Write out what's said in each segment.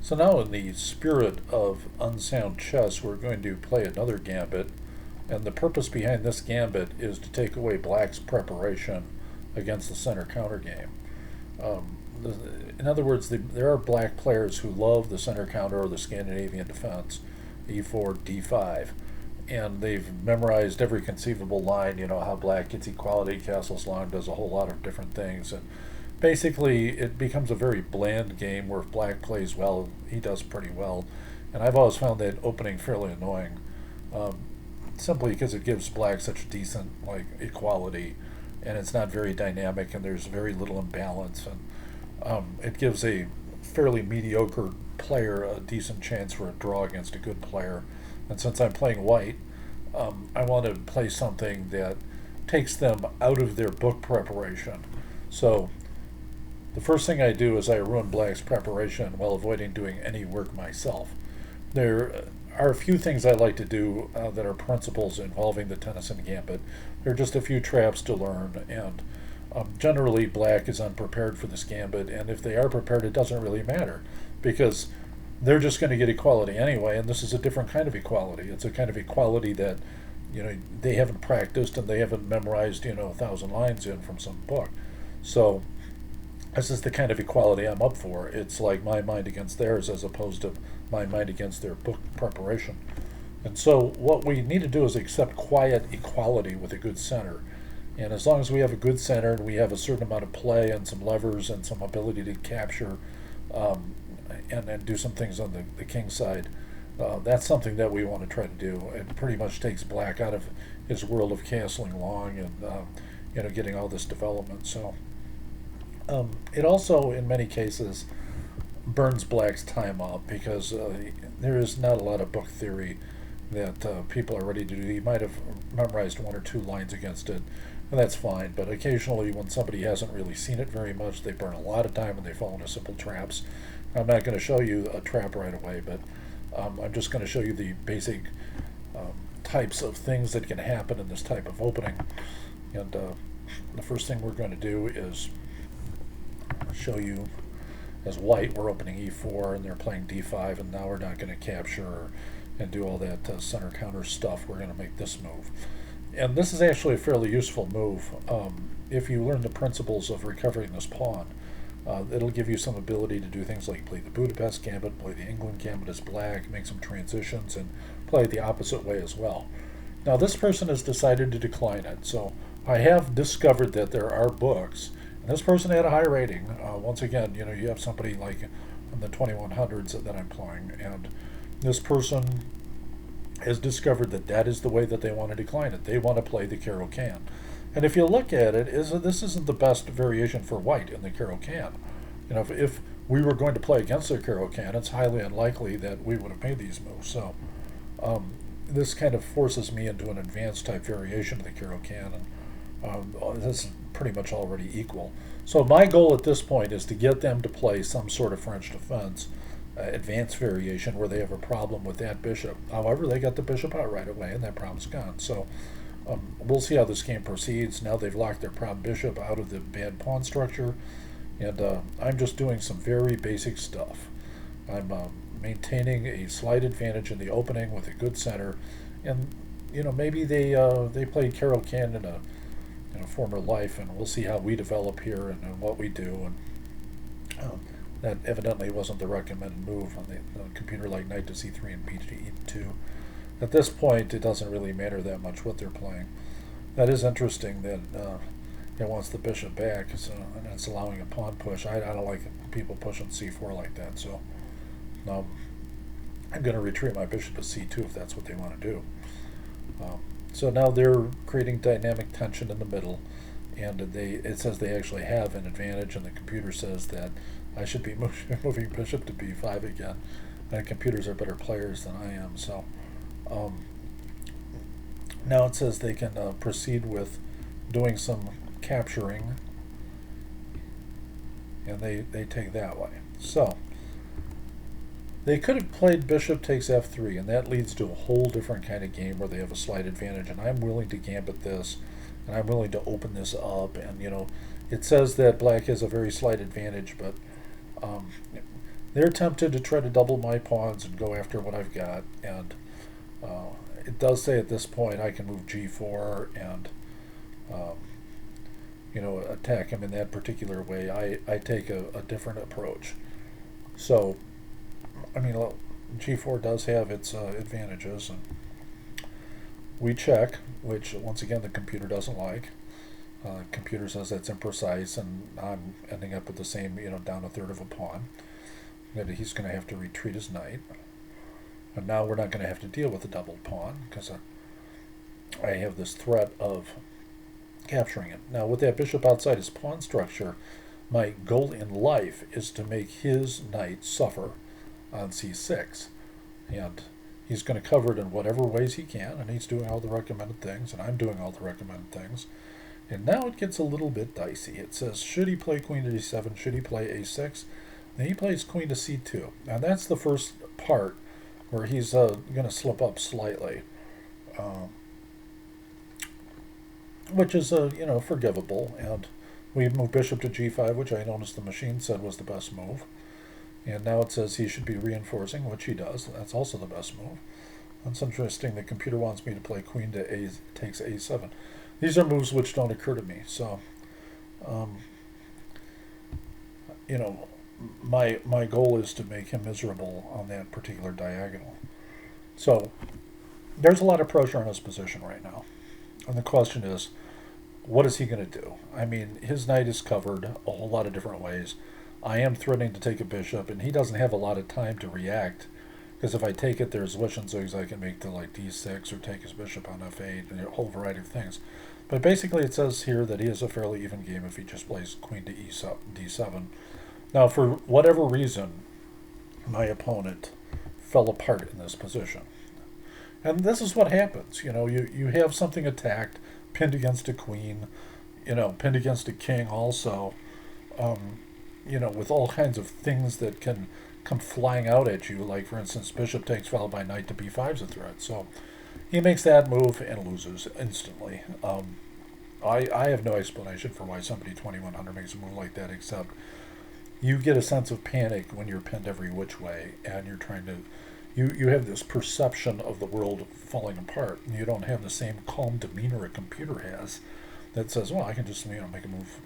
So now, in the spirit of unsound chess, we're going to play another gambit, and the purpose behind this gambit is to take away black's preparation against the center counter game. In other words, there are black players who love the center counter or the Scandinavian defense, e4, d5, and they've memorized every conceivable line. You know how black gets equality, castles long, does a whole lot of different things, and basically it becomes a very bland game where if black plays well, he does pretty well. And I've always found that opening fairly annoying, um, simply because it gives black such decent equality, and it's not very dynamic, and there's very little imbalance, and it gives a fairly mediocre player a decent chance for a draw against a good player. And since I'm playing white, I want to play something that takes them out of their book preparation. So the first thing I do is I ruin black's preparation while avoiding doing any work myself. There are a few things I like to do that are principles involving the Tennyson Gambit. There are just a few traps to learn, and generally black is unprepared for this gambit, and if they are prepared, it doesn't really matter because they're just going to get equality anyway, and this is a different kind of equality. It's a kind of equality that they haven't practiced and they haven't memorized 1,000 lines in from some book. So this is the kind of equality I'm up for. It's like my mind against theirs as opposed to my mind against their book preparation. And so what we need to do is accept quiet equality with a good center. And as long as we have a good center and we have a certain amount of play and some levers and some ability to capture and do some things on the king side, that's something that we want to try to do. It pretty much takes black out of his world of castling long and getting all this development. So it also, in many cases, burns black's time up because there is not a lot of book theory that people are ready to do. You might have memorized one or two lines against it, and that's fine. But occasionally, when somebody hasn't really seen it very much, they burn a lot of time and they fall into simple traps. I'm not going to show you a trap right away, but I'm just going to show you the basic types of things that can happen in this type of opening. And the first thing we're going to do is show you, as white, we're opening e4 and they're playing d5, and now we're not going to capture and do all that center counter stuff. We're going to make this move. And this is actually a fairly useful move. If you learn the principles of recovering this pawn, it'll give you some ability to do things like play the Budapest Gambit, play the England Gambit as black, make some transitions, and play it the opposite way as well. Now this person has decided to decline it, so I have discovered that there are books, and this person had a high rating. Once again, you have somebody like in the 2100s that I'm playing, and this person has discovered that that is the way that they want to decline it. They want to play the Caro-Kann. And if you look at it, this isn't the best variation for white in the Caro-Kann. If we were going to play against the Caro-Kann, it's highly unlikely that we would have made these moves. So this kind of forces me into an advanced type variation of the Caro-Kann, and this is pretty much already equal. So my goal at this point is to get them to play some sort of French defense, advanced variation where they have a problem with that bishop. However, they got the bishop out right away, and that problem's gone. So we'll see how this game proceeds. Now they've locked their prime bishop out of the bad pawn structure, and I'm just doing some very basic stuff. I'm maintaining a slight advantage in the opening with a good center, and maybe they played Caro-Kann in a former life, and we'll see how we develop here and what we do. And that evidently wasn't the recommended move on the computer, like knight to c3 and b to e2. At this point, it doesn't really matter that much what they're playing. That is interesting that it wants the bishop back, and it's allowing a pawn push. I don't like people pushing c4 like that, so I'm going to retreat my bishop to c2 if that's what they want to do. So now they're creating dynamic tension in the middle, and it says they actually have an advantage, and the computer says that I should be moving bishop to b5 again. And computers are better players than I am, so now it says they can proceed with doing some capturing, and they take that way. So they could have played bishop takes f3, and that leads to a whole different kind of game where they have a slight advantage, and I'm willing to gambit this, and I'm willing to open this up, and it says that black has a very slight advantage, but they're tempted to try to double my pawns and go after what I've got, and it does say at this point I can move g4 and um, attack him in that particular way. I take a different approach. So, I mean, g4 does have its advantages, and we check, which once again the computer doesn't like. Computer says that's imprecise, and I'm ending up with the same, down a third of a pawn. That he's going to have to retreat his knight. And now we're not going to have to deal with the doubled pawn, because I have this threat of capturing it. Now, with that bishop outside his pawn structure, my goal in life is to make his knight suffer on c6. And he's going to cover it in whatever ways he can, and he's doing all the recommended things, and I'm doing all the recommended things. And now it gets a little bit dicey. It says, should he play queen to d7? Should he play a6? And he plays queen to c2. Now that's the first part where he's going to slip up slightly, which is forgivable. And we move bishop to g5, which I noticed the machine said was the best move. And now it says he should be reinforcing, which he does. That's also the best move. That's interesting. The computer wants me to play queen to a takes a7. These are moves which don't occur to me. So, my goal is to make him miserable on that particular diagonal. So there's a lot of pressure on his position right now. And the question is, what is he going to do? I mean, his knight is covered a whole lot of different ways. I am threatening to take a bishop, and he doesn't have a lot of time to react, because if I take it, there's wish and zigs I can make to like d6 or take his bishop on f8 and a whole variety of things. But basically it says here that he has a fairly even game if he just plays queen to d7. Now, for whatever reason, my opponent fell apart in this position. And this is what happens. You have something attacked, pinned against a queen, pinned against a king also, with all kinds of things that can come flying out at you, like, for instance, bishop takes followed by knight to b5 is a threat. So he makes that move and loses instantly. I have no explanation for why somebody 2100 makes a move like that, except you get a sense of panic when you're pinned every which way, and you're trying to, you have this perception of the world falling apart, and you don't have the same calm demeanor a computer has that says, well, I can just make a move,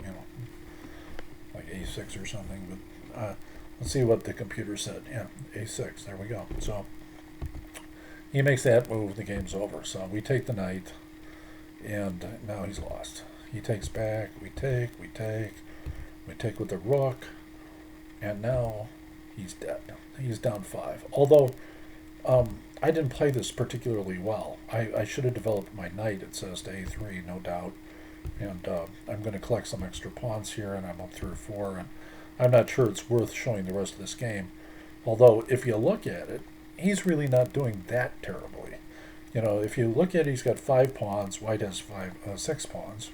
like a6 or something. But let's see what the computer said. Yeah, a6. There we go. So he makes that move. The game's over. So we take the knight, and now he's lost. He takes back. We take with the rook, and now he's dead. He's down 5. Although I didn't play this particularly well. I should have developed my knight, it says, to a3, no doubt. And I'm going to collect some extra pawns here, and I'm up 3 or 4, and I'm not sure it's worth showing the rest of this game. Although, if you look at it, he's really not doing that terribly. If you look at it, he's got 5 pawns. White has 6 pawns.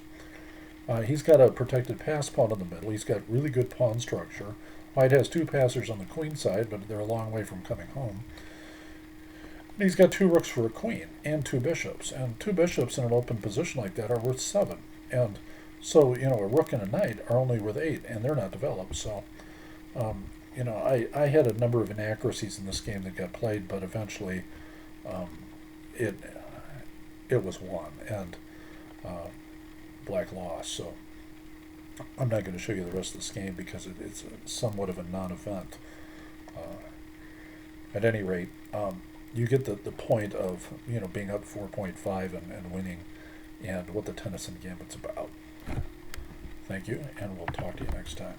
He's got a protected pass pawn in the middle. He's got really good pawn structure. White has 2 passers on the queen side, but they're a long way from coming home. And he's got 2 rooks for a queen and 2 bishops. And 2 bishops in an open position like that are worth 7. And so, a rook and a knight are only worth 8, and they're not developed. So, I had a number of inaccuracies in this game that got played, but eventually it was won, and black lost. So I'm not going to show you the rest of this game because it's somewhat of a non-event. At any rate, you get the point of being up 4.5 and winning, and what the Tennyson Gambit's about. Thank you, and we'll talk to you next time.